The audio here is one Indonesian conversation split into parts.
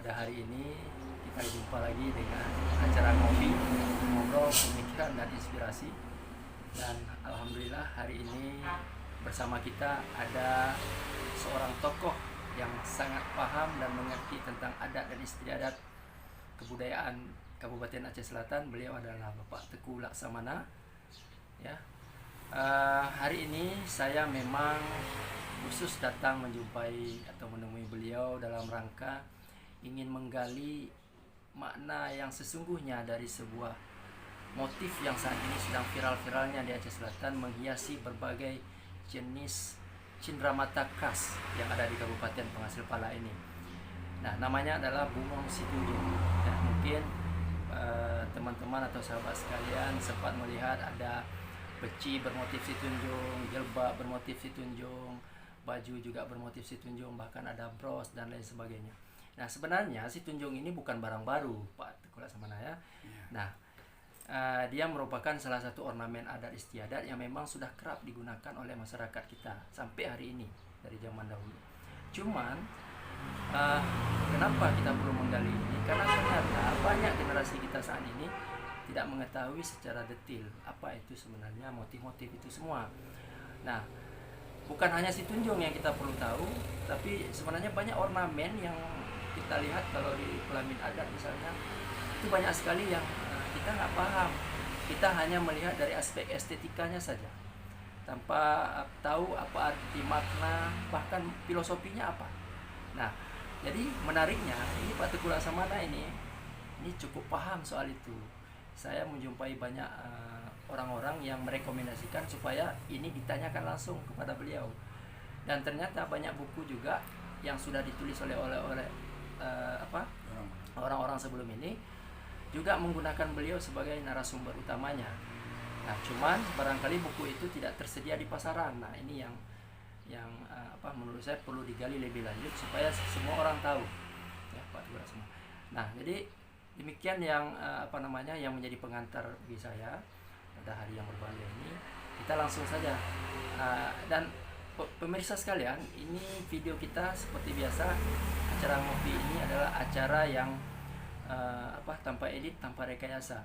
Pada hari ini kita jumpa lagi dengan acara ngopi, ngobrol, pemikiran dan inspirasi. Dan alhamdulillah hari ini bersama kita ada seorang tokoh yang sangat paham dan mengerti tentang adat dan istiadat kebudayaan Kabupaten Aceh Selatan. Beliau adalah Bapak Teguh Laksamana. Ya, hari ini saya memang khusus datang menjumpai atau menemui beliau dalam rangka ingin menggali makna yang sesungguhnya dari sebuah motif yang saat ini sedang viral-viralnya di Aceh Selatan, menghiasi berbagai jenis cindramata khas yang ada di Kabupaten Penghasil Pala ini. Nah, namanya adalah Bungong Situnjung. Ya, mungkin teman-teman atau sahabat sekalian sempat melihat ada peci bermotif Situnjung, jilbab bermotif Situnjung, baju juga bermotif Situnjung, bahkan ada bros dan lain sebagainya. Nah, sebenarnya Situnjung ini bukan barang baru, Pak Teguh Laksamana ya. Nah, dia merupakan salah satu ornamen adat istiadat yang memang sudah kerap digunakan oleh masyarakat kita sampai hari ini dari zaman dahulu. Cuman kenapa kita perlu menggali ini? Karena ternyata banyak generasi kita saat ini tidak mengetahui secara detail apa itu sebenarnya motif-motif itu semua. Nah, bukan hanya Situnjung yang kita perlu tahu, tapi sebenarnya banyak ornamen yang kita lihat kalau di kelamin adat misalnya, itu banyak sekali yang kita nggak paham. Kita hanya melihat dari aspek estetikanya saja, tanpa tahu apa arti makna, bahkan filosofinya apa. Nah, jadi menariknya ini Pak Teguh Laksamana ini cukup paham soal itu. Saya menjumpai banyak orang-orang yang merekomendasikan supaya ini ditanyakan langsung kepada beliau. Dan ternyata banyak buku juga yang sudah ditulis oleh orang-orang sebelum ini juga menggunakan beliau sebagai narasumber utamanya. Nah, cuman barangkali buku itu tidak tersedia di pasaran. Nah, ini yang menurut saya perlu digali lebih lanjut supaya semua orang tahu ya, Pak Teguh Laksamana. Nah, jadi demikian yang yang menjadi pengantar bagi saya pada hari yang berbahagia ini. Kita langsung saja dan pemirsa sekalian, ini video kita seperti biasa. Acara ngopi ini adalah acara yang tanpa edit, tanpa rekayasa.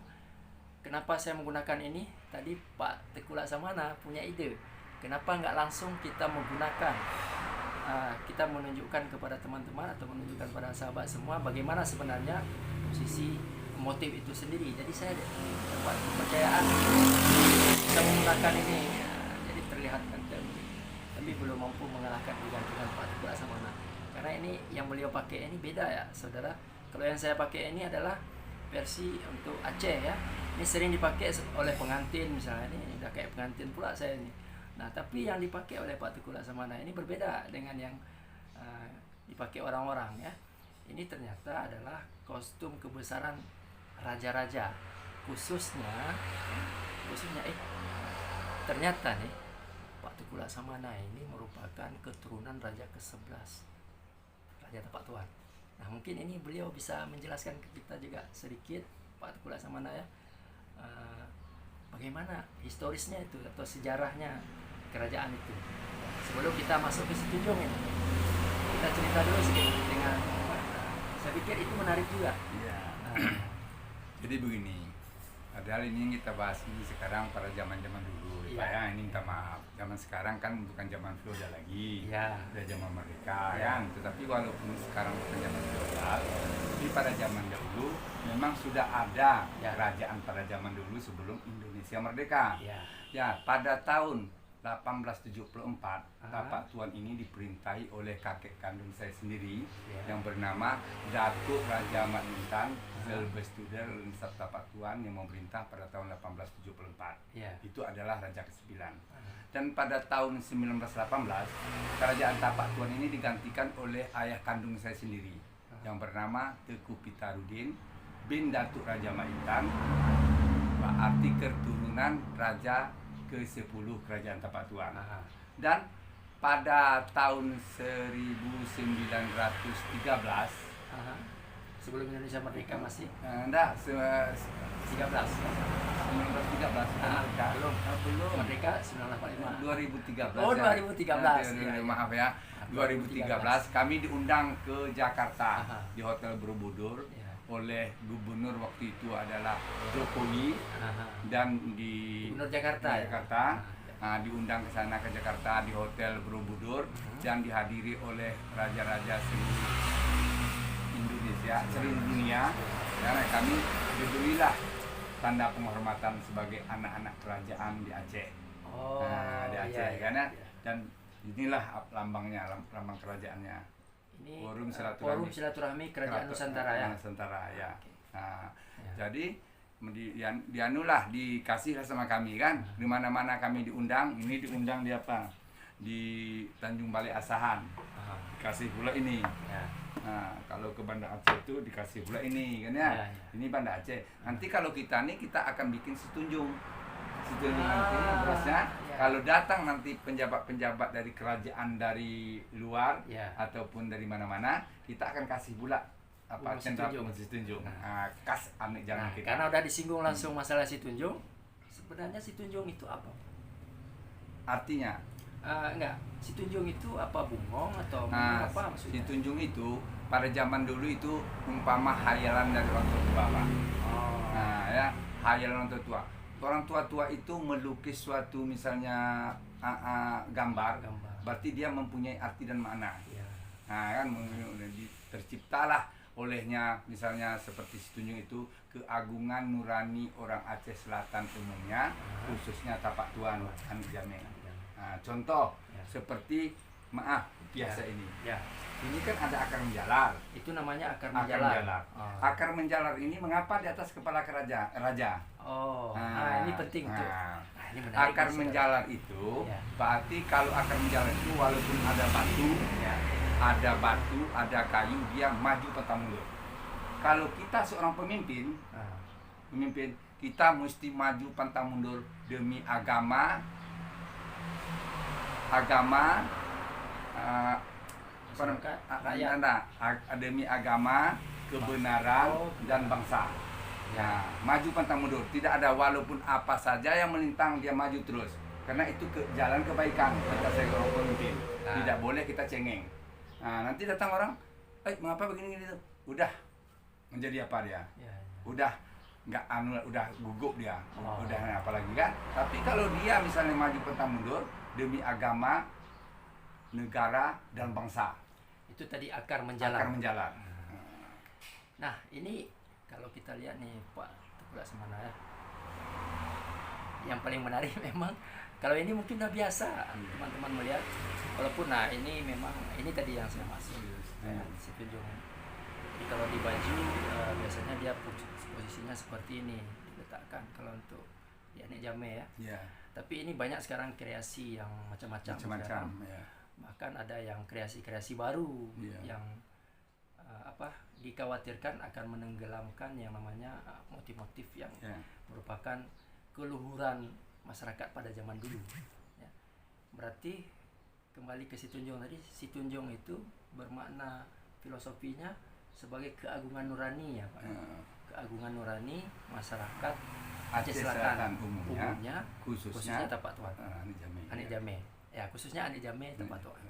Kenapa saya menggunakan ini? Tadi Pak Teguh Laksamana punya ide. Kenapa nggak langsung kita menggunakan, kita menunjukkan kepada teman-teman atau menunjukkan pada sahabat semua bagaimana sebenarnya posisi motif itu sendiri. Jadi saya dapat kepercayaan kita menggunakan ini, jadi terlihat kan, tapi belum mampu mengalahkan kegantungan Pak Teguh Laksamana. Karena ini yang beliau pakai ini beda ya, saudara. Kalau yang saya pakai ini adalah versi untuk Aceh ya. Ini sering dipakai oleh pengantin misalnya, ini udah kayak pengantin pula saya ini. Nah, tapi yang dipakai oleh Pak Teguh Laksamana ini berbeda dengan yang dipakai orang-orang ya. Ini ternyata adalah kostum kebesaran raja-raja, khususnya ternyata nih Pak Teguh Laksamana ini merupakan keturunan Raja ke-11, Raja Tapak Tuan. Nah, mungkin ini beliau bisa menjelaskan ke kita juga sedikit, Pak Teguh Laksamana ya, bagaimana historisnya itu atau sejarahnya kerajaan itu. Sebelum kita masuk ke Situnjung ini, kita cerita dulu sedikit dengan, saya pikir itu menarik juga. Iya. Jadi begini, padahal ini kita bahas ini sekarang pada zaman-zaman dulu, Iya. Pak ya. Ini minta maaf, zaman sekarang kan bukan zaman feodal lagi, Iya. udah zaman merdeka Iya. ya. Tetapi walaupun sekarang bukan zaman feodal, tapi pada zaman dahulu memang sudah ada Iya. kerajaan pada zaman dulu sebelum Indonesia merdeka. Iya. Ya, pada tahun 1874, Ah. Tapak Tuan ini diperintahi oleh kakek kandung saya sendiri Iya. yang bernama Datuk Raja Mat Lintang Selbestuder Lensat Tapak Tuan yang memerintah pada tahun 1874. Iya. Itu adalah Raja ke-9. Dan pada tahun 1918, kerajaan Tapak Tuan ini digantikan oleh ayah kandung saya sendiri yang bernama Teguh Pitarudin bin Datuk Raja Mat Lintang, berarti keturunan Raja ke-10 Kerajaan Tapak Tuan. Dan pada tahun 1913, Sebelum Indonesia merdeka masih 1913 belum. Belum. Merdeka 1945. 2013. Oh, ya. 2013. Ya, maaf ya. 2013 kami diundang ke Jakarta di Hotel Borobudur oleh gubernur waktu itu adalah Jokowi dan di Gubernur Jakarta. Jakarta. Diundang ke sana ke Jakarta di Hotel Borobudur dan dihadiri oleh raja-raja seluruh Indonesia, seluruh dunia. Karena kami diberilah tanda penghormatan sebagai anak-anak kerajaan di Aceh. Di Aceh karena dan inilah lambangnya, lambang kerajaannya. Ini Forum Silaturahmi Kerajaan Nusantara ya. Nusantara ya. Ya. Jadi dianulah dikasih sama kami kan, di mana-mana kami diundang. Ini diundang di apa? Di Tanjung Balai Asahan. Dikasih pula ini. Ya. Nah, kalau ke Banda Aceh itu dikasih pula ini kan ya. Ini Banda Aceh. Nanti kalau kita nih kita akan bikin Situnjung. Situnjung nanti terusnya kalau datang nanti penjabat-penjabat dari kerajaan dari luar ataupun dari mana-mana, kita akan kasih pula apa Situnjung. Khas Anik Jammeh kita. Karena udah disinggung langsung masalah Situnjung. Sebenarnya Situnjung itu apa? Artinya enggak, Situnjung itu apa, bungong atau apa maksudnya? Situnjung itu pada zaman dulu itu umpama hayalan dari orang tua, Pak. Ya, hayalan orang tua. Orang tua itu melukis suatu misalnya gambar, berarti dia mempunyai arti dan makna. Kan terciptalah olehnya misalnya seperti Situnjung itu keagungan nurani orang Aceh Selatan umumnya, khususnya Tapak Tuan Anik Jammeh. Contoh seperti biasa ini. Ini kan ada akar menjalar. Itu namanya akar menjalar. Akar menjalar ini mengapa di atas kepala raja? Ini penting tuh. Ini menarik. Akar menjalar itu berarti kalau akar menjalar itu walaupun ada batu, ada kayu, dia maju pantang mundur. Kalau kita seorang pemimpin, kita mesti maju pantang mundur demi agama, demi agama, kebenaran dan bangsa. Maju pantang mundur, tidak ada walaupun apa saja yang melintang dia maju terus. Karena itu jalan kebaikan kita sebagai orang pemimpin. Tidak boleh kita cengeng. Nanti datang orang, mengapa begini tuh? Udah menjadi apa dia? Udah nggak udah gugup dia. Udah apalagi kan? Tapi kalau dia misalnya maju pantang mundur demi agama, negara dan bangsa. Itu tadi akar menjalar. Nah, ini kalau kita lihat nih Pak Teguh Laksamana ya. Yang paling menarik memang kalau ini mungkin udah biasa teman-teman melihat, walaupun ini memang ini tadi yang saya maksud Situnjung. Jadi kalau di baju biasanya dia posisinya seperti ini diletakkan kalau untuk di Anik Jammeh ya. Tapi ini banyak sekarang kreasi yang macam-macam. Bahkan ada yang kreasi-kreasi baru yang dikhawatirkan akan menenggelamkan yang namanya motif-motif yang merupakan keluhuran masyarakat pada zaman dulu. Berarti kembali ke Situnjung tadi, Situnjung itu bermakna filosofinya sebagai keagungan nurani ya Pak. Keagungan nurani masyarakat Aceh Selatan umumnya khususnya Tapak Tuan Anik Jammeh. Ya, khususnya Anik Jammeh Tapak Tuan.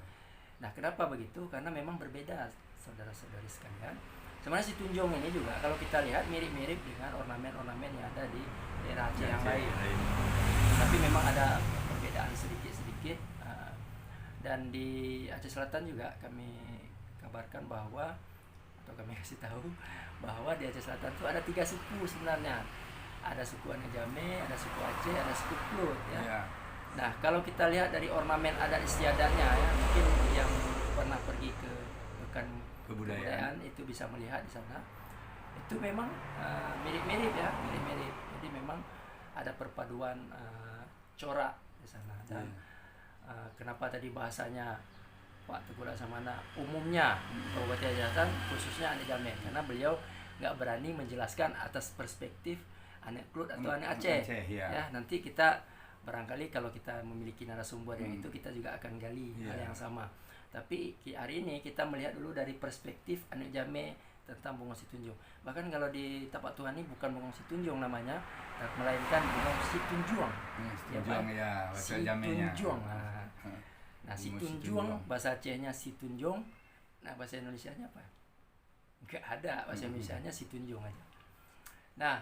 Nah, kenapa begitu? Karena memang berbeda saudara-saudari sekalian. Sebenarnya Situnjung ini juga kalau kita lihat mirip-mirip dengan ornamen-ornamen yang ada di daerah Aceh yang lain. Tapi memang ada perbedaan sedikit-sedikit. Dan di Aceh Selatan juga kami kabarkan bahwa atau kami kasih tahu bahwa di Aceh Selatan itu ada 3 suku sebenarnya. Ada suku Anik Jammeh, ada suku Aceh, ada suku Klut ya. Nah, kalau kita lihat dari ornamen adat istiadatnya ya, mungkin yang pernah pergi ke Pekan Kebudayaan itu bisa melihat di sana. Itu memang mirip-mirip ya, mirip-mirip. Jadi memang ada perpaduan corak di sana. Dan kenapa tadi bahasanya Pak Teguh Laksamana umumnya Kabupaten Aceh Selatan khususnya Anik Jammeh, karena beliau nggak berani menjelaskan atas perspektif Anik Klut atau Anik Aceh. Ya, nanti kita barangkali kalau kita memiliki narasumber yang itu kita juga akan gali hal yang sama. Tapi hari ini kita melihat dulu dari perspektif Anik Jammeh tentang Bungong Situnjung. Bahkan kalau di Tapak Tuhan ini bukan Bungong Situnjung namanya, melainkan Bungong Situnjuang. Situnjuang ya, bahasa Jamenya. Situnjuang. Nah, Bungong Situnjuang Situnjuang. bahasa Acehnya Situnjung. Nah, bahasa Indonesianya apa? Enggak ada, bahasa Indonesianya Situnjung aja. Nah,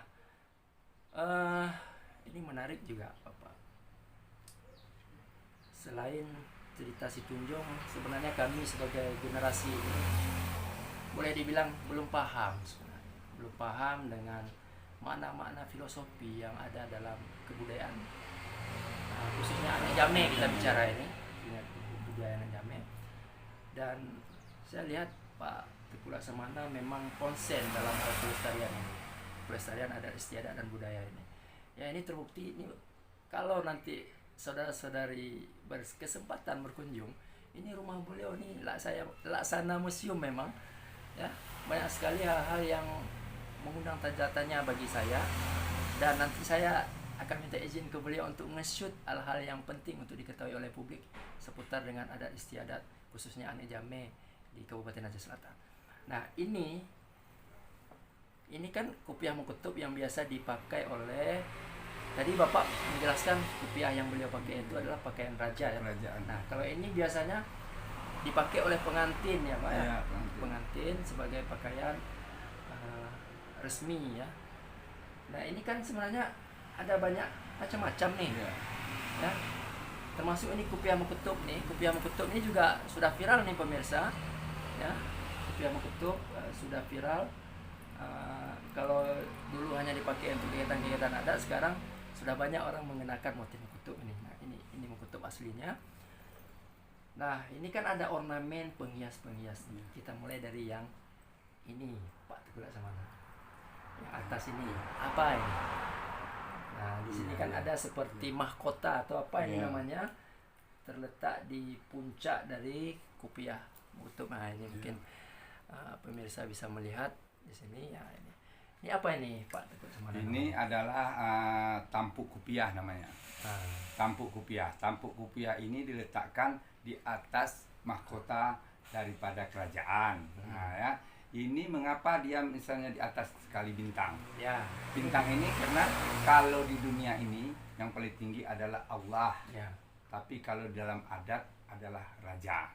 ini menarik juga, Bapak. Selain cerita Situnjung, sebenarnya kami sebagai generasi ini boleh dibilang belum paham sebenarnya. Belum paham dengan makna-makna filosofi yang ada dalam kebudayaan. Nah, khususnya anak Jame kita bicara ini, budaya anak Jame. Dan saya lihat Pak Teguh Laksamana memang konsen dalam hal pelestarian ini. Pelestarian adat istiadat dan budaya ini. Ya, ini terbukti ini kalau nanti saudara-saudari berkesempatan berkunjung, ini rumah beliau nih laksana museum memang. Ya, banyak sekali hal-hal yang mengundang tanda tanya bagi saya, dan nanti saya akan minta izin ke beliau untuk nge-shoot hal-hal yang penting untuk diketahui oleh publik seputar dengan adat istiadat khususnya Anek Jame di Kabupaten Aceh Selatan. Nah, ini kan kopiah mukutub yang biasa dipakai oleh, tadi Bapak menjelaskan kopiah yang beliau pakai itu adalah pakaian raja ya. Kerajaan. Nah, kalau ini biasanya dipakai oleh pengantin ya Pak ya. Ya, Pengantin sebagai pakaian resmi ya. Nah, ini kan sebenarnya ada banyak macam-macam nih. Ya. Ya. Termasuk ini kopiah mukutub nih. Kopiah mukutub ini juga sudah viral nih pemirsa. Ya. Kopiah mukutub sudah viral. Kalau dulu hanya dipakai untuk kegiatan-kegiatan adat, sekarang sudah banyak orang mengenakan motif mukutub ini. Nah, ini mukutub aslinya. Nah, ini kan ada ornamen penghias-penghias. Kita mulai dari yang ini, Pak Teguh Laksamana. Yang atas ini, apa ini? Nah, di sini kan ada seperti mahkota atau apa ini namanya, terletak di puncak dari kopiah mukutub. Nah, ini mungkin pemirsa bisa melihat di sini ya ini. Ini apa ini, Pak Teguh Laksamana? Ini adalah tampuk kopiah namanya. Tampuk kopiah. Tampuk kopiah ini diletakkan di atas mahkota daripada kerajaan. Nah, ya. Ini mengapa dia misalnya di atas sekali bintang? Ya. Bintang ini karena kalau di dunia ini yang paling tinggi adalah Allah. Ya. Tapi kalau dalam adat adalah raja.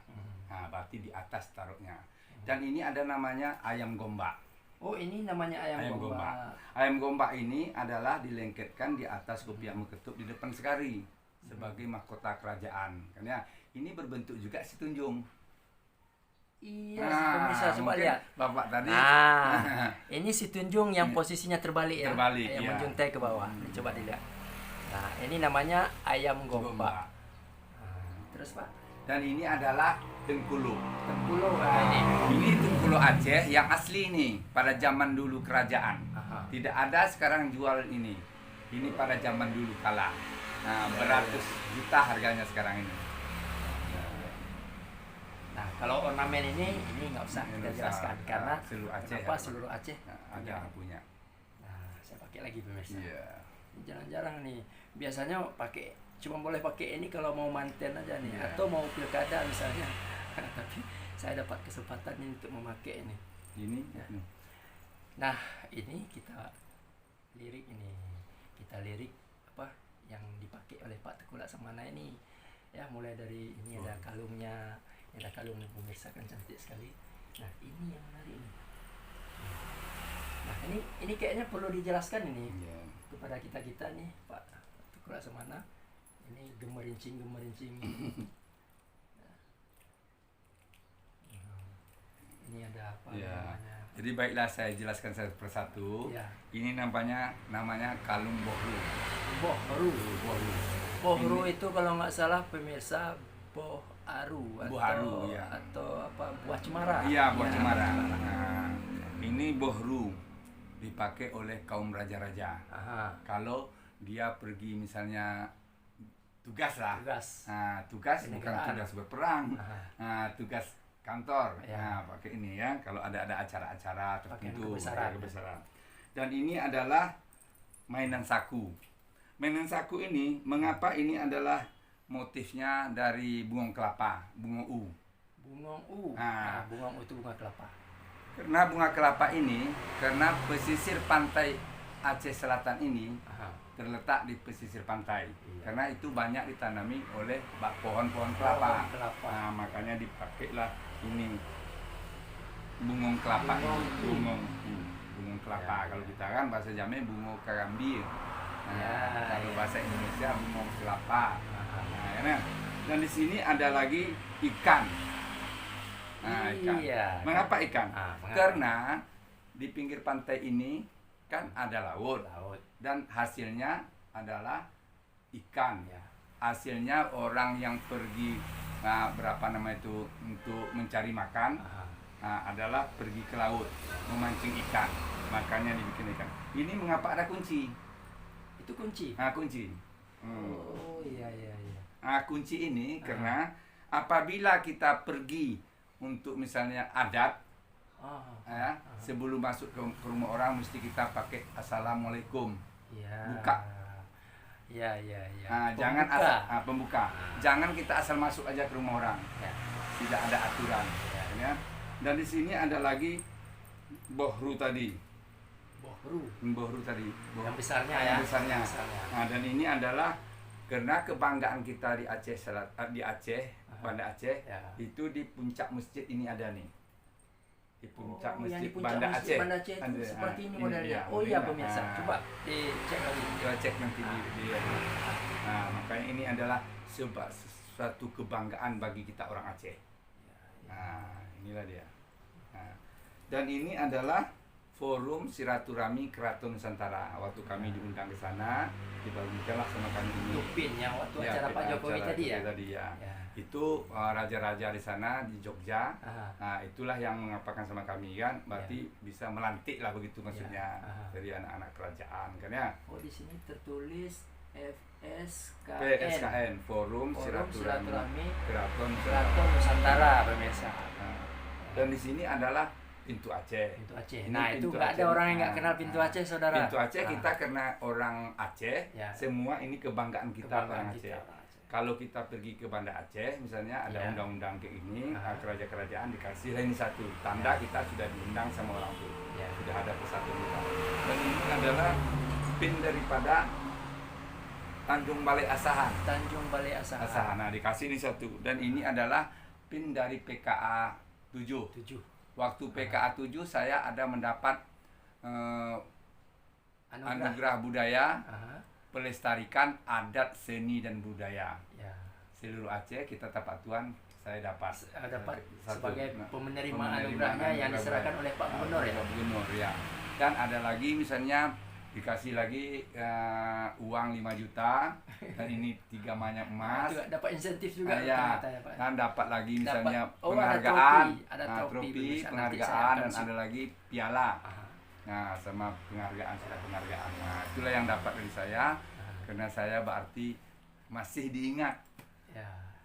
Nah, berarti di atas taruhnya. Dan ini ada namanya ayam gombak. Oh, ini namanya ayam gombak. Ayam gombak ini adalah dilengketkan di atas kopiah mukutub di depan sekali sebagai mahkota kerajaan. Karena ini berbentuk juga situnjung. Iya, pemirsa coba mungkin lihat. Bapak tadi. Nah, ini Situnjung yang posisinya terbalik ya. Terbalik, yang iya. menjuntai ke bawah. Coba dilihat. Nah, ini namanya ayam gombak. Terus Pak? Dan ini adalah Tengkulo. Tengkulo Ini Tengkulo Aceh yang asli nih pada zaman dulu kerajaan. Aha. Tidak ada sekarang jual ini. Ini pada zaman dulu kala. Nah, beratus juta harganya sekarang ini. Nah, kalau ornamen ini nggak usah kita jelaskan karena seluruh Aceh. kenapa ya, seluruh Aceh ada yang punya. Nah, saya pakai lagi pemirsa. Iya. Jarang-jarang nih. Biasanya cuma boleh pakai ini kalau mau manten aja nih, Iya. atau mau pilkada misalnya. Tapi saya dapat kesempatan ini untuk memakai ini. Ini. Nah, ini kita lirik apa yang dipakai oleh Pak Teguh Laksamana ini. Ya, mulai dari ini ada kalungnya. Ada kalung pemirsa kan cantik sekali. Nah, ini yang menarik ini. Nah, ini kayaknya perlu dijelaskan ini kepada kita nih, Pak Teguh Laksamana. Ini gemerincing. Ini ada apa namanya? Jadi baiklah saya jelaskan satu persatu. Ya. Ini namanya kalung bohru. Bohru itu kalau nggak salah pemirsa boharu ya. atau apa, buah cemara. Iya, buah cemara. Nah, ini bohru dipakai oleh kaum raja-raja. Aha. Kalau dia pergi misalnya tugas lah. Tugas bukan Kenegaraan. tugas berperang. Tugas kantor. Ya. Pakai ini ya. Kalau ada acara-acara tertentu, kebesaran. Dan ini adalah mainan saku. Mainan saku ini mengapa ini adalah motifnya dari bungong kelapa, bungong u. Bungong u. Nah. Bungong u itu bunga kelapa. Karena bunga kelapa ini, karena pesisir pantai Aceh Selatan ini terletak di pesisir pantai. Iya. Karena itu banyak ditanami oleh pohon-pohon kelapa. Pohon kelapa. Nah, makanya dipakailah ini bungong kelapa. Bungong kelapa. Ya, Kalau ya. kita kan bahasa Jamnya bungo karambi. Nah, Ya, kalau ya. bahasa Indonesia bungong kelapa. Aha. Nah, ya, dan di sini ada lagi ikan. Nah, ikan. Iya. Mengapa ikan? Mengapa? Karena di pinggir pantai ini kan ada laut Laut. dan hasilnya adalah ikan. Ya. Hasilnya orang yang pergi berapa nama itu untuk mencari makan adalah pergi ke laut memancing ikan. Makanya dibikin ikan. Ini mengapa ada kunci? Itu kunci. Kunci. Oh, iya iya iya. Kunci ini karena apabila kita pergi untuk misalnya adat, sebelum masuk ke rumah orang mesti kita pakai assalamualaikum. Iya. Buka. Iya iya iya. Jangan asal pembuka. Jangan kita asal masuk aja ke rumah orang. Ya. Tidak ada aturan. Ya. Dan di sini ada lagi bohru tadi. Bohru tadi. Yang besarnya ya. Yang besarnya. Besarnya. Dan ini adalah karena kebanggaan kita di Aceh di Aceh, Banda Aceh, itu di puncak masjid ini ada nih. Di puncak masjid Banda Aceh. Banda Aceh itu seperti ini modelnya. Oh iya pemirsa, coba dicek lagi. Coba cek nanti di makanya ini adalah suatu kebanggaan bagi kita orang Aceh. Inilah dia. Dan ini adalah forum silaturahmi Keraton Nusantara. Waktu kami diundang ke sana, dibagikanlah sama kami ini. Tupin yang waktu acara Pak Jokowi tadi ya. Itu raja-raja di sana di Jogja. Itulah yang mengapakan sama kami kan, berarti bisa melantik lah begitu maksudnya dari anak-anak kerajaan kan ya. Oh di sini tertulis FSKN. PSKN Forum Silaturahmi Keraton Nusantara pemirsa. Dan di sini adalah Pintu Aceh. Pintu Aceh. Ini Nah itu Pintu nggak ada Aceh. orang yang nggak kenal Pintu Aceh saudara. Pintu Aceh kita karena orang Aceh, semua ini kebanggaan kita orang Aceh. Kalau kita pergi ke Banda Aceh, misalnya ada undang-undang kayak ini, kerajaan dikasih ini satu tanda kita sudah diundang sama orang itu, sudah ada persatuan kita. Dan ini adalah pin daripada Tanjung Balai Asahan. Tanjung Balai Asahan. Nah dikasih ini satu, dan ini adalah pin dari PKA 7. Waktu PKA 7 saya ada mendapat anugerah budaya pelestarikan adat seni dan budaya. Seluruh Aceh kita Tapak Tuan saya dapat sebagai penerima anugerahnya yang diserahkan oleh Pak Gubernur ya. Pak Gubernur ya. Dan ada lagi misalnya dikasih lagi uang 5 juta dan ini 3 banyak emas. Dapat insentif juga ya. Pak. Dan dapat lagi misalnya penghargaan, ada trofi, penghargaan dan ada lagi piala. Nah, sama penghargaan. Nah, itulah yang dapat dari saya karena saya berarti masih diingat.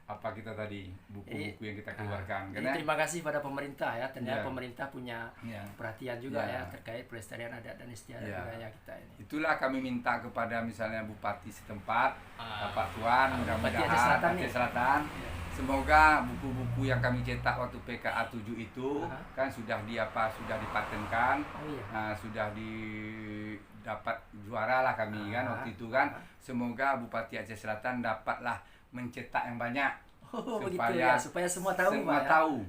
Apa kita tadi buku-buku yang kita keluarkan. Jadi terima kasih pada pemerintah ya. Ternyata pemerintah punya perhatian juga ya terkait pelestarian adat dan istiadat budaya kita ini. Itulah kami minta kepada misalnya bupati setempat, Bapak Tuan, mudah-mudahan Aceh Selatan. Semoga buku-buku yang kami cetak waktu PKA 7 itu kan sudah dipatenkan, sudah dapat juara lah kami kan waktu itu kan. Semoga Bupati Aceh Selatan dapatlah mencetak yang banyak supaya semua tahu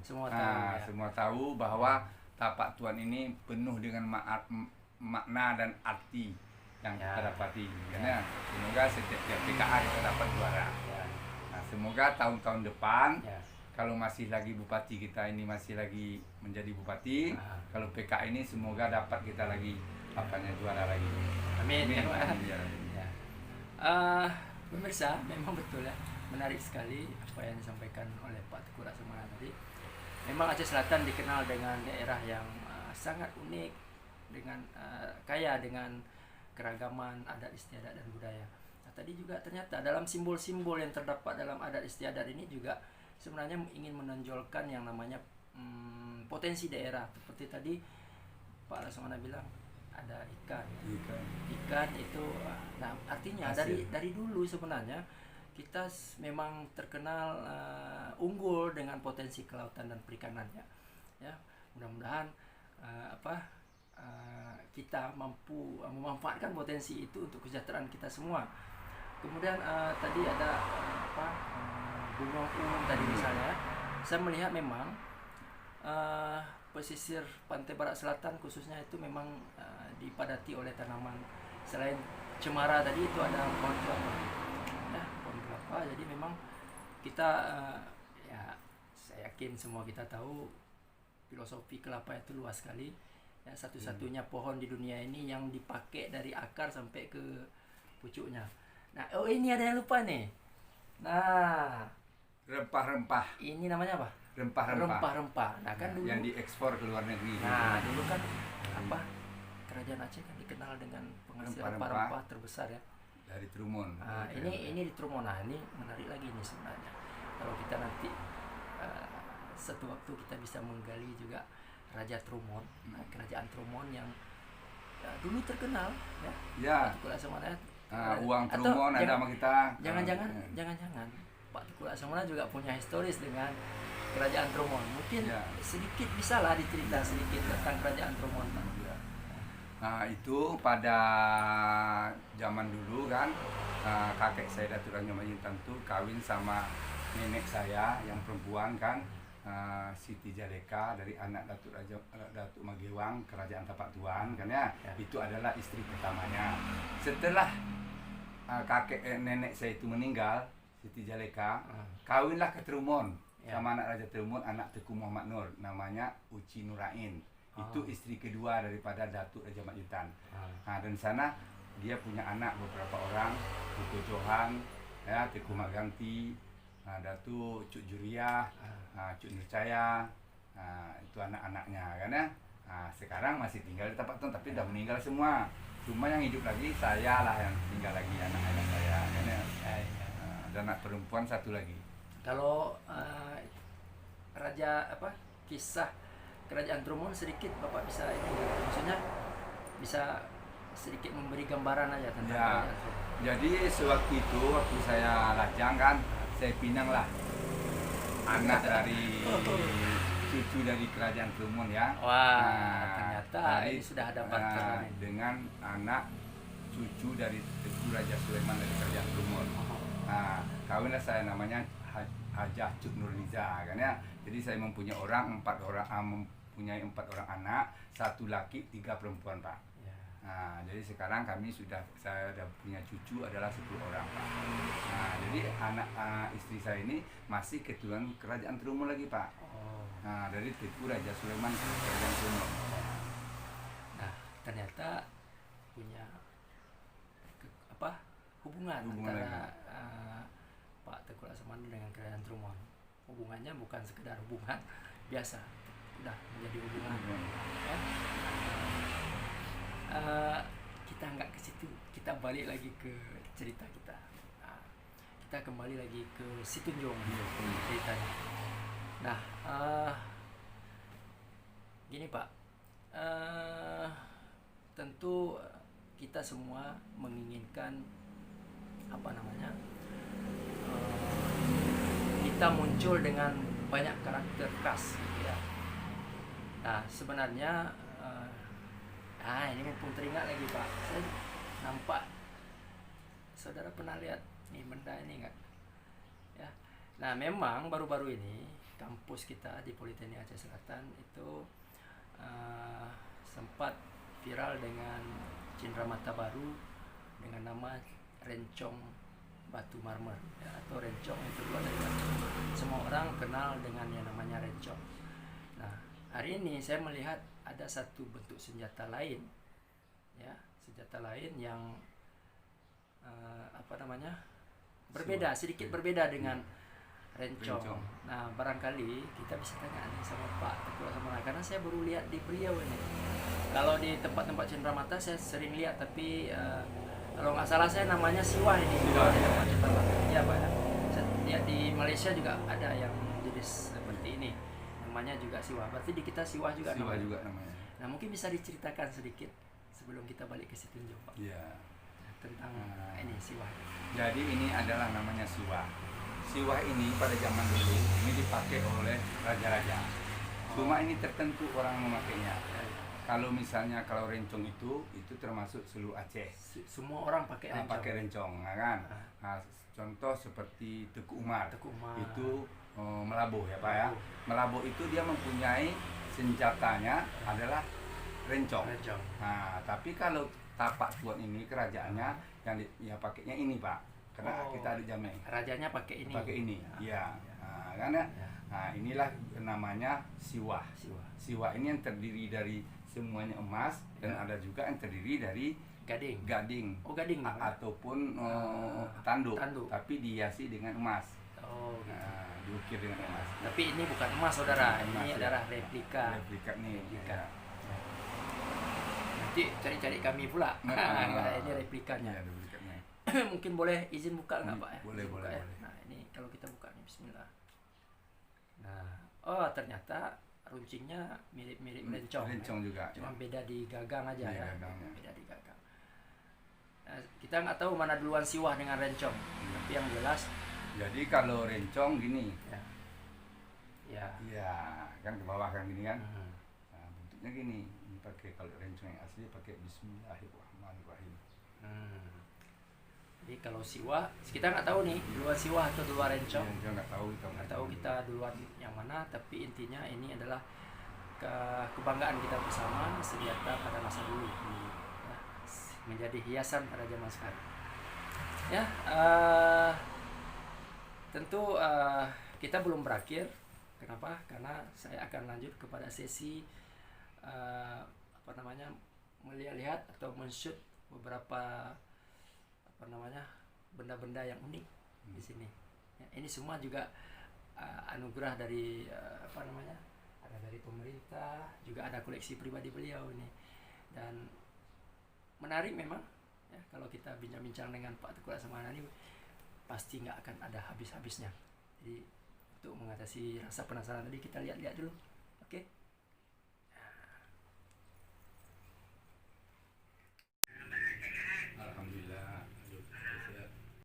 semua tahu bahwa Tapak Tuan ini penuh dengan makna dan arti yang kita dapati karena semoga setiap PKA kita dapat juara. Nah, semoga tahun-tahun depan kalau masih lagi bupati kita ini masih lagi menjadi bupati, kalau PKA ini semoga dapat kita lagi juara lagi. Amin. Pemirsa, memang betul ya, menarik sekali apa yang disampaikan oleh Pak Teguh Laksamana tadi. Memang Aceh Selatan dikenal dengan daerah yang sangat unik, dengan kaya dengan keragaman adat istiadat dan budaya. Nah, tadi juga ternyata dalam simbol-simbol yang terdapat dalam adat istiadat ini juga sebenarnya ingin menonjolkan yang namanya potensi daerah. Seperti tadi Pak Laksamana bilang ada ikan itu artinya dari dulu sebenarnya kita memang terkenal unggul dengan potensi kelautan dan perikanannya ya. Mudah-mudahan kita mampu memanfaatkan potensi itu untuk kesejahteraan kita semua. Kemudian tadi ada bunga umum tadi misalnya, saya melihat memang pesisir pantai barat selatan khususnya itu memang dipadati oleh tanaman. Selain cemara tadi itu ada pohon kelapa, ya, pohon kelapa. Jadi memang kita ya saya yakin semua kita tahu filosofi kelapa itu luas sekali. Ya, satu-satunya pohon di dunia ini yang dipakai dari akar sampai ke pucuknya. Nah, ini ada yang lupa nih. Nah, rempah-rempah. ini namanya apa? Rempah-rempah. Nah, kan dulu yang diekspor ke luar negeri. Nah, dulu kan Kerajaan Aceh kan dikenal dengan penghasil rempah-rempah terbesar ya. Dari Trumon. Nah, ini di Trumon. Nah, ini menarik lagi nih sebenarnya. Kalau kita nanti satu waktu kita bisa menggali juga Raja Trumon, Kerajaan Trumon yang dulu terkenal ya. Pak Tukul Laksamana. Uang Trumon ada sama kita. Jangan-jangan Pak Tukul Laksamana juga punya historis dengan Kerajaan Trumon. Mungkin sedikit bisalah dicerita sedikit tentang Kerajaan Trumon. Nah, itu pada zaman dulu kan kakek saya Datuk Raja Majintan tuh kawin sama nenek saya yang perempuan kan, Siti Jaleka dari anak Datuk Magewang Kerajaan Tapak Tuan kan ya. Itu adalah istri pertamanya. Setelah nenek saya itu meninggal, Siti Jaleka kawinlah ke Trumon sama anak Raja Trumon, anak Teku Muhammad Nur, namanya Uci Nurain. Itu istri kedua daripada Datuk Raja Majintan. Nah, dan sana dia punya anak beberapa orang, Tuku Johan, ya, Teku Maganti, Datuk Cuk Juriah, Cuk Nurcaya, itu anak-anaknya kan ya. Sekarang masih tinggal di Tapak Tuan tapi udah meninggal semua. Cuma yang hidup lagi saya lah yang tinggal lagi, anak-anak saya kan ya. Dan anak perempuan satu lagi. Kalau kisah Kerajaan Trumon sedikit Bapak bisa maksudnya bisa sedikit memberi gambaran aja tentang Kerajaan Trumon. Jadi sewaktu itu waktu saya lajang kan, saya pinang lah anak dari cucu dari Kerajaan Trumon ya. Wah, ternyata ini sudah ada partner dengan anak cucu dari Teku Raja Sulaiman dari Kerajaan Trumon. Kawinlah saya, namanya Hajah Cuk Nurliza kan ya. Jadi saya mempunyai mempunyai 4 orang anak, 1 laki 3 perempuan Pak. Jadi sekarang saya sudah punya cucu adalah 10 orang Pak. Jadi anak istri saya ini masih keturunan Kerajaan Trumon lagi Pak. Dari Teku Raja Sulaiman Kerajaan Trumon. Nah, ternyata punya hubungan antara Pak Teku Laksamana dengan Kerajaan Trumon. Hubungannya bukan sekedar hubungan biasa, udah menjadi hubungan. Kita nggak ke situ, kita balik lagi ke cerita kita. Kita kembali lagi ke Situnjung ceritanya. Nah, gini Pak, tentu kita semua menginginkan kita muncul dengan banyak karakter khas gitu ya. Nah, sebenarnya ini mumpung teringat lagi Pak, saya nampak saudara pernah lihat nih benda ini enggak ya. Nah, memang baru-baru ini kampus kita di Politeknik Aceh Selatan itu sempat viral dengan cenderamata baru dengan nama rencong batu marmer ya, atau rencong itu keluar dari batu. Semua orang kenal dengan yang namanya rencong. Nah, hari ini saya melihat ada satu bentuk senjata lain ya, senjata lain yang berbeda, sedikit berbeda dengan rencong. Nah, barangkali kita bisa tanya nih sama Pak Teku Laksamana, karena saya baru lihat di beliau ini. Kalau di tempat-tempat cenderamata saya sering lihat, tapi kalau nggak salah saya namanya siwah ini. Iya Pak ya. Saya lihat di Malaysia juga ada yang jenis seperti ini, namanya juga siwah. Berarti di kita siwah juga namanya. Nah, mungkin bisa diceritakan sedikit sebelum kita balik ke Situnjung Pak. Iya. Tentang ini siwah. Jadi ini adalah namanya siwah. Siwah ini pada zaman dulu ini dipakai oleh raja-raja. Cuma ini tertentu orang memakainya. Kalau misalnya kalau rencong itu termasuk seluruh Aceh. Semua orang pakai rencong. Pakai rencong, kan? Nah, contoh seperti Teku Umar. Itu melabuh ya Pak ya. Melabuh itu dia mempunyai senjatanya adalah rencong. Nah, tapi kalau Tapak Tuan ini kerajaannya yang ya pakainya ini Pak. Karena kita ada jameng. Rajanya pakai ini. Pakai ini. Iya. Nah, kan ya? Nah, inilah namanya siwah. Siwah ini yang terdiri dari semuanya emas dan ada juga yang terdiri dari gading. Oh, gading. Ataupun tanduk. Tapi dihiasi dengan emas. Nah, diukir dengan emas. Tapi ini bukan emas, saudara. Ini adalah replika. Replika nih. Ya. Nanti cari-cari kami pula. Ini replikanya. Ya, replikanya. Mungkin boleh izin buka nggak Pak? Boleh. Ya? Nah, ini kalau kita buka nih, Bismillah. Nah, ternyata runcingnya mirip-mirip rencong. Rencong juga. Cuma beda di gagang aja ya. Gagangnya. Beda di gagang. Nah, kita nggak tahu mana duluan siwah dengan rencong. Tapi yang jelas. Jadi kalau rencong gini. Ya. Iya, kan ke bawah kan gini kan. Nah, bentuknya gini. Ini pakai kalau rencong yang asli pakai Bismillahirrahmanirrahim. Jadi kalau siwah, kita nggak tahu nih duluan siwah atau duluan rencong. Kita nggak tahu Kita duluan yang mana, tapi intinya ini adalah kebanggaan kita bersama, senjata pada masa dulu ya, menjadi hiasan pada zaman sekarang. Ya, tentu kita belum berakhir. Kenapa? Karena saya akan lanjut kepada sesi melihat atau men-shoot beberapa benda-benda yang unik di sini. Ya, ini semua juga anugerah dari ada dari pemerintah, juga ada koleksi pribadi beliau ini. Dan menarik memang ya, kalau kita bincang-bincang dengan Pak Teguh Laksamana ini pasti nggak akan ada habis-habisnya. Jadi untuk mengatasi rasa penasaran tadi, kita lihat-lihat dulu. Oke.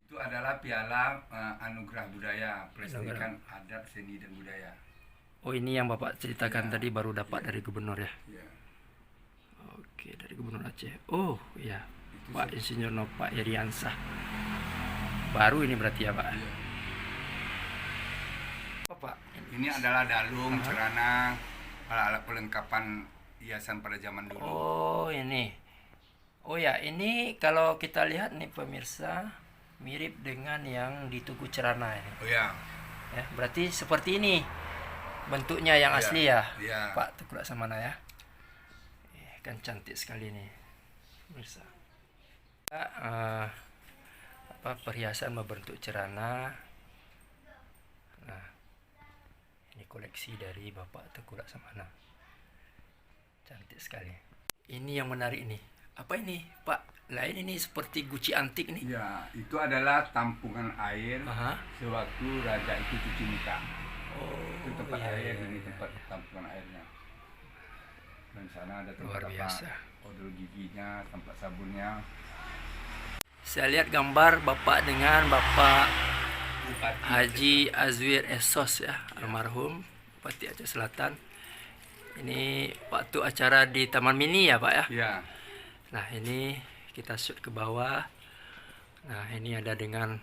Itu adalah piala anugerah budaya pelestarian adat, seni dan budaya. Oh, ini yang Bapak ceritakan tadi baru dapat dari gubernur ya? Ya. Oke, dari gubernur Aceh. Oh ya, Pak Insinyur Nova Iriansah. Baru ini berarti ya Pak? Ya. Oh, Pak. Ini adalah dalung, cerana, alat-alat perlengkapan hiasan pada zaman dulu. Oh, ini. Oh ya, ini kalau kita lihat nih pemirsa, mirip dengan yang di Tugu Cerana ini. Oh ya. Ya, berarti seperti ini bentuknya yang asli ya, Pak Teguh Laksamana ya. Kan cantik sekali nih, pemirsa. Perhiasan berbentuk cerana. Nah, ini koleksi dari Bapak Teguh Laksamana. Cantik sekali. Ini yang menarik nih. Apa ini, Pak? Lain ini seperti guci antik nih. Ya, itu adalah tampungan air sewaktu raja itu cuci muka. Oh, itu tempat air, ini tempat tampungan airnya. Dan sana ada tempat odol giginya, tempat sabunnya. Saya lihat gambar Bapak dengan Bapak Haji Azwir Esos ya, almarhum Bupati Aceh Selatan. Ini waktu acara di Taman Mini ya Pak ya? Iya. Nah, ini kita shoot ke bawah. Nah, ini ada dengan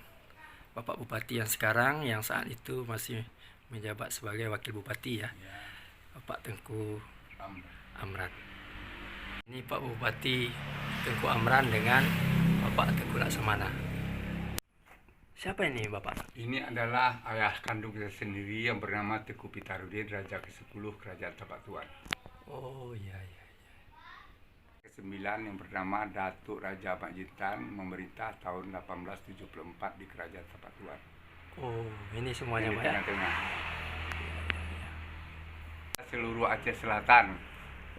Bapak Bupati yang sekarang, yang saat itu masih menjabat sebagai Wakil Bupati ya, Bapak Tengku Amran. Ini Pak Bupati Tengku Amran dengan Bapak Teguh Laksamana. Siapa ini Bapak? Ini adalah ayah kandung saya sendiri yang bernama Teguh Pitarudin, Raja ke-10 Kerajaan Tapak Tuan. Oh iya. Ke-9 yang bernama Datuk Raja Ahmad Jintan memerintah tahun 1874 di Kerajaan Tapak Tuan. Oh, ini semuanya Pak ya? Tengah-tengah. Seluruh Aceh Selatan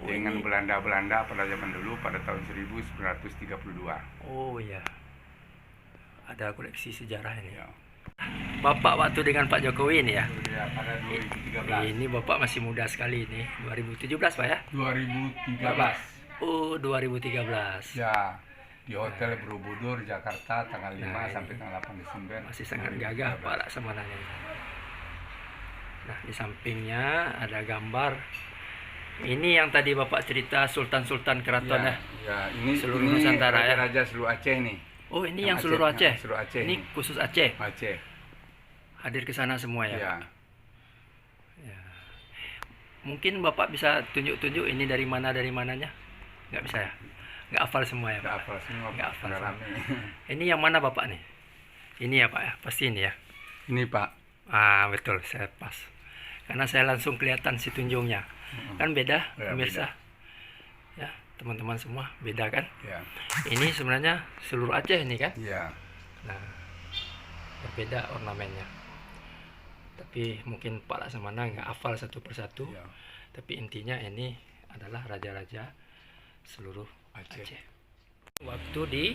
dengan Belanda pada zaman dulu pada tahun 1932. Oh iya. Ada koleksi sejarah ini. Ya. Bapak waktu dengan Pak Jokowi ini ya? Ya, pada 2013. Ini Bapak masih muda sekali ini. 2017 Pak ya? 2013. Oh, 2013. Ya, di Hotel Borobudur Jakarta tanggal 5 sampai tanggal 8 Desember. Masih sangat gagah Pak Laksamana ini. Nah, di sampingnya ada gambar Ini yang tadi Bapak cerita Sultan-Sultan keraton ya. Ya, ini Seluruh ini Nusantara ya. raja-raja seluruh Aceh nih. Oh, ini yang Aceh, seluruh Aceh. seluruh Aceh Ini ini. khusus Aceh. Aceh. Hadir ke sana semua ya. Ya. Pak? Ya. Mungkin Bapak bisa tunjuk-tunjuk ini dari mananya? Nggak bisa ya? Nggak hafal semua ya, Nggak Pak? hafal semua. Nggak hafal Udah semua. rame. Ini yang mana Bapak nih? Ini ya Pak ya? Pasti ini ya? Ini Pak. Ah, betul, saya pas. Karena saya langsung kelihatan si tunjungnya. Kan beda, Ya, pemirsa. Ya, teman-teman semua, beda kan? Ya. Ini sebenarnya seluruh Aceh ini kan? Ya. Nah, berbeda ornamennya. Tapi mungkin Pak Laksamana nggak hafal satu persatu. Ya. Tapi intinya ini adalah raja-raja seluruh Aceh. Waktu di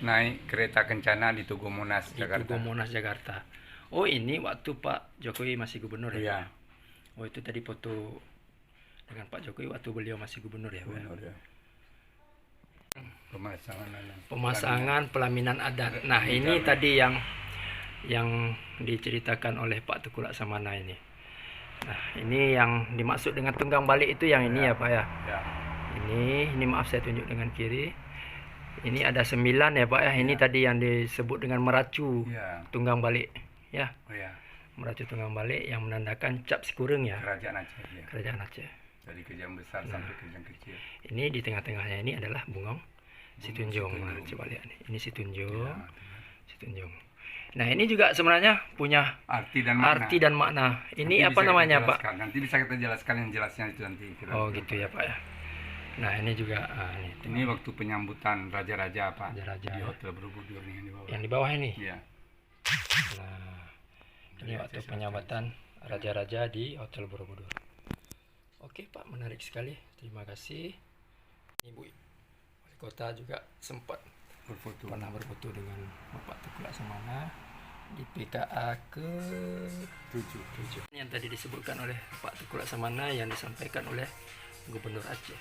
Naik kereta kencana di Tugu Monas, Jakarta. Tugu Monas, Jakarta. Oh, ini waktu Pak Jokowi masih gubernur ya? Iya. Oh, itu tadi foto dengan Pak Jokowi waktu beliau masih gubernur ya, Pak? Benar ya. Pemasangan pelaminan adat. Nah, ini tadi yang diceritakan oleh Pak Teguh Laksamana ini. Nah, ini yang dimaksud dengan tunggang balik itu yang ini ya, Pak ya. Ya. Ini maaf saya tunjuk dengan kiri. Ini ada 9 ya, Pak ya. Ini tadi yang disebut dengan meracu Ya. tunggang balik ya. Oh ya. Meracu tunggang balik yang menandakan cap Sikureng ya. Kerajaan Aceh ya. Kerajaan Aceh. Dari kerajaan besar sampai kerajaan kecil. Ini di tengah-tengahnya ini adalah Bungong Situnjung. Nah, coba lihat nih. Ini Situnjung. Ya. Situnjung. Nah, ini juga sebenarnya punya Arti dan makna. Ini Nanti apa bisa kita namanya, Pak? jelaskan. Nanti bisa kita jelaskan yang jelasnya itu nanti. Oh, gitu ya, Pak ya. Nah, ini juga Ini waktu penyambutan raja-raja Pak. Raja-raja, Di ya. Hotel Borobudur nih yang di bawah. yang di bawah ini. Iya. Nah, ini waktu penyambatan raja-raja di Hotel Borobudur. Oke, Pak, menarik sekali. Terima kasih. Ibu Wali Kota juga sempat Berfoto. pernah berfoto dengan Bapak Teguh Laksamana di PKA ke 7. Yang tadi disebutkan oleh Pak Teguh Laksamana yang disampaikan oleh Gubernur Aceh.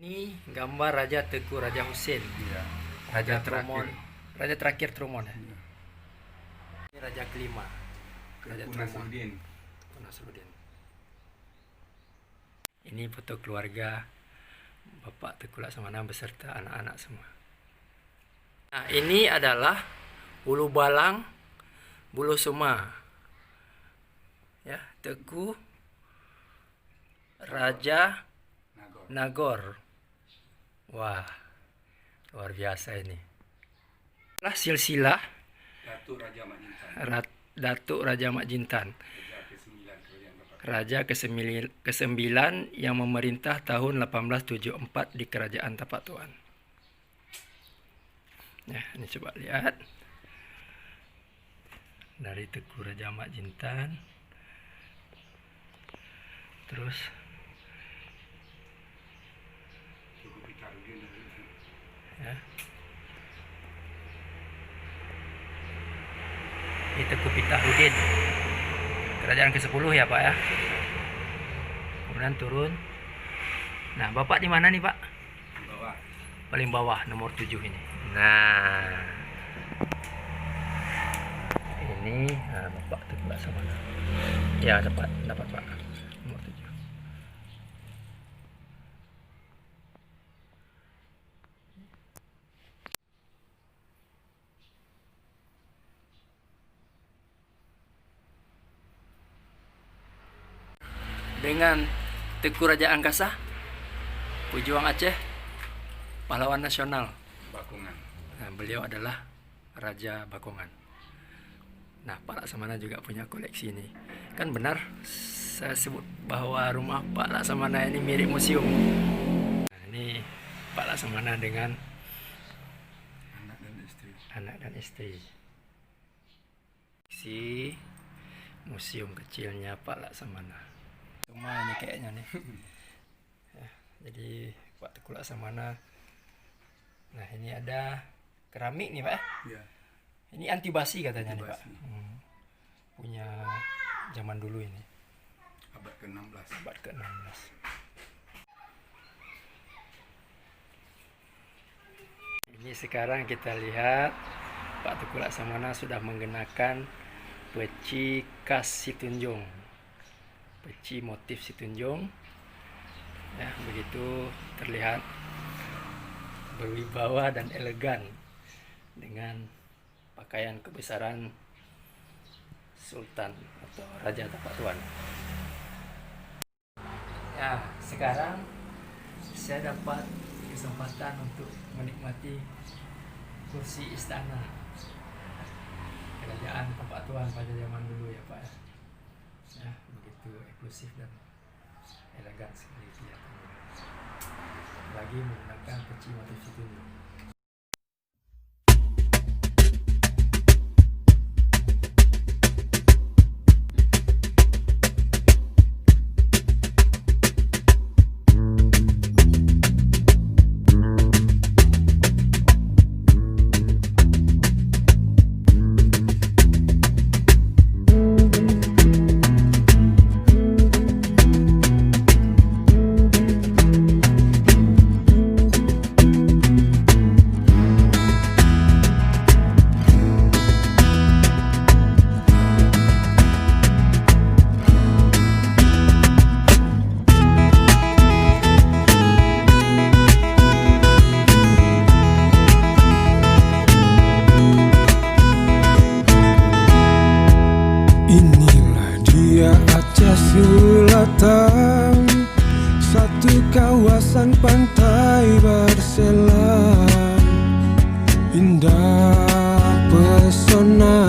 Ini gambar Raja Teguh Raja Hussein, Iya. Raja terakhir. Tromon, Raja terakhir Tromon ya. Iya. Ini Raja kelima, Raja Teguh Tromon, Nasruddin. Nasruddin. Ini foto keluarga Bapak Teguh Laksamana beserta anak-anak semua. Nah, ini adalah Ulu Balang, Bulu Suma. Ya, Teguh Raja Nagor. Wah, luar biasa ini. Lah silsilah Datuk Raja Mak Jintan. Datuk Raja Mak Jintan. Raja ke-9 kerajaan Tapak Tuan. Raja ke-9 yang memerintah tahun 1874 di Kerajaan Tapak Tuan. Nah, ini coba lihat. Dari Teguh Raja Mak Jintan. Terus ya. Ini Teguh Pitahrudin. Kerajaan ke-10 ya, Pak ya. Kemudian turun. Nah, Bapak di mana nih, Pak? Di bawah. Paling bawah, nomor 7 ini. Nah. Ini Bapak Teguh Laksamana. Ya, dapat Pak. Nomor 7. Dengan Teguh Raja Angkasa, pejuang Aceh, pahlawan nasional. Bakungan. Nah, beliau adalah Raja Bakongan. Nah, Pak Laksamana juga punya koleksi ini. Kan benar saya sebut bahwa rumah Pak Laksamana ini mirip museum. Nah, ini Pak Laksamana dengan anak dan istri. Si museum kecilnya Pak Laksamana. Rumah ini kayaknya nih. Ya, jadi Pak Teguh Laksamana. Nah, ini ada keramik nih, Pak. Iya. Ini anti basi katanya nih, Pak. Anti-basi. Punya zaman dulu ini, Abad ke-16. abad ke-16. Ini sekarang kita lihat Pak Teguh Laksamana sudah mengenakan peci khas Situnjung. Peci motif Situnjung Ya, begitu terlihat berwibawa dan elegan dengan pakaian kebesaran Sultan atau Raja Tapak Tuan. Ya, sekarang saya dapat kesempatan untuk menikmati kursi istana kerajaan Tapak Tuan pada zaman dulu ya Pak. Ya, begitu eksklusif dan elegan sekali kelihatannya. Lagi menggunakan peci motif situnu. Inilah dia Aceh Selatan, satu kawasan pantai berselang, indah pesona,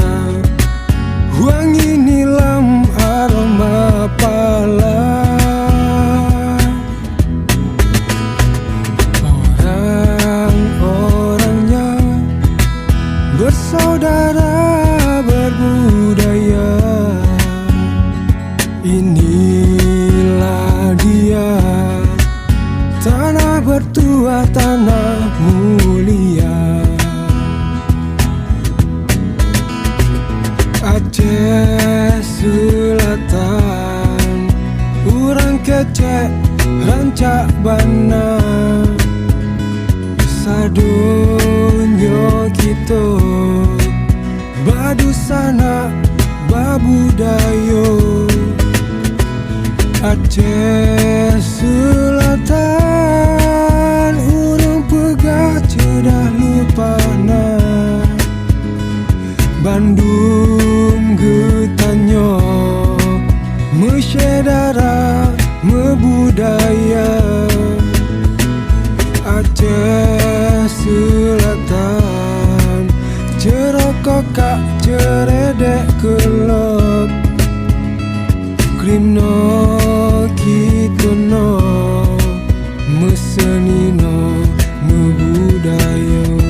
wangi nilam aroma pala. Orang-orangnya bersaudara berbudaya. Inilah dia tanah bertuah, tanah mulia. Aceh Selatan, urang kecek rancak bana, sadonyo kita badusana babudayo. Aceh Selatan, urang pegah cedah lupana. Bandung getanyo mesyedara mebudaya. Aceh Selatan, cerokokak ceredek kelok, krimno kitono mesenino mebudayo.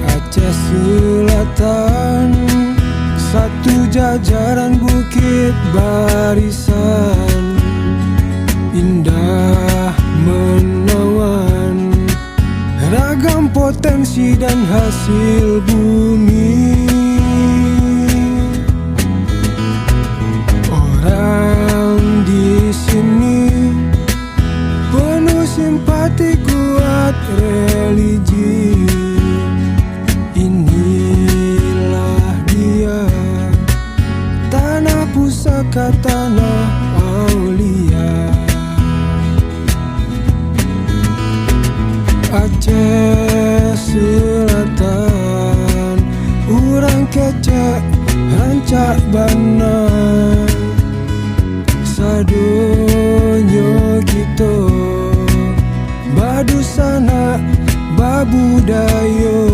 Aceh Selatan, satu jajaran bukit barisan, indah menawan, ragam potensi dan hasil bumi. Orang di sini penuh simpati, kuat religi. Inilah dia tanah pusaka, tanah aulia. Aceh Selatan, urang kecek rancak bana, sadonyo kita badusana babudayo.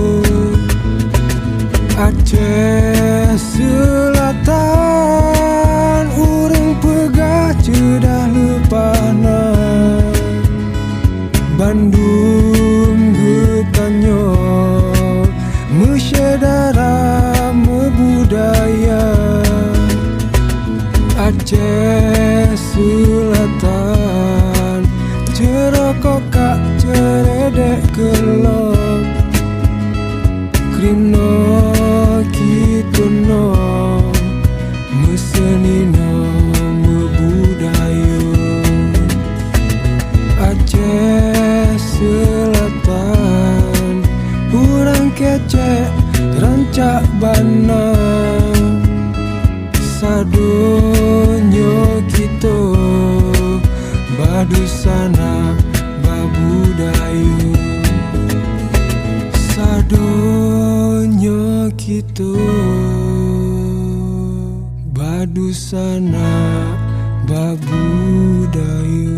Aceh Selatan, urang pegah cedah lepana. Bandung getanyo selatan, cerokok kak ceredek kelop, krimno kitono mesenino mebudayo. Aceh Selatan urang kece rancak bana, sadonyo kito badusana babudayo. Sadonyo kito badusana babudayo.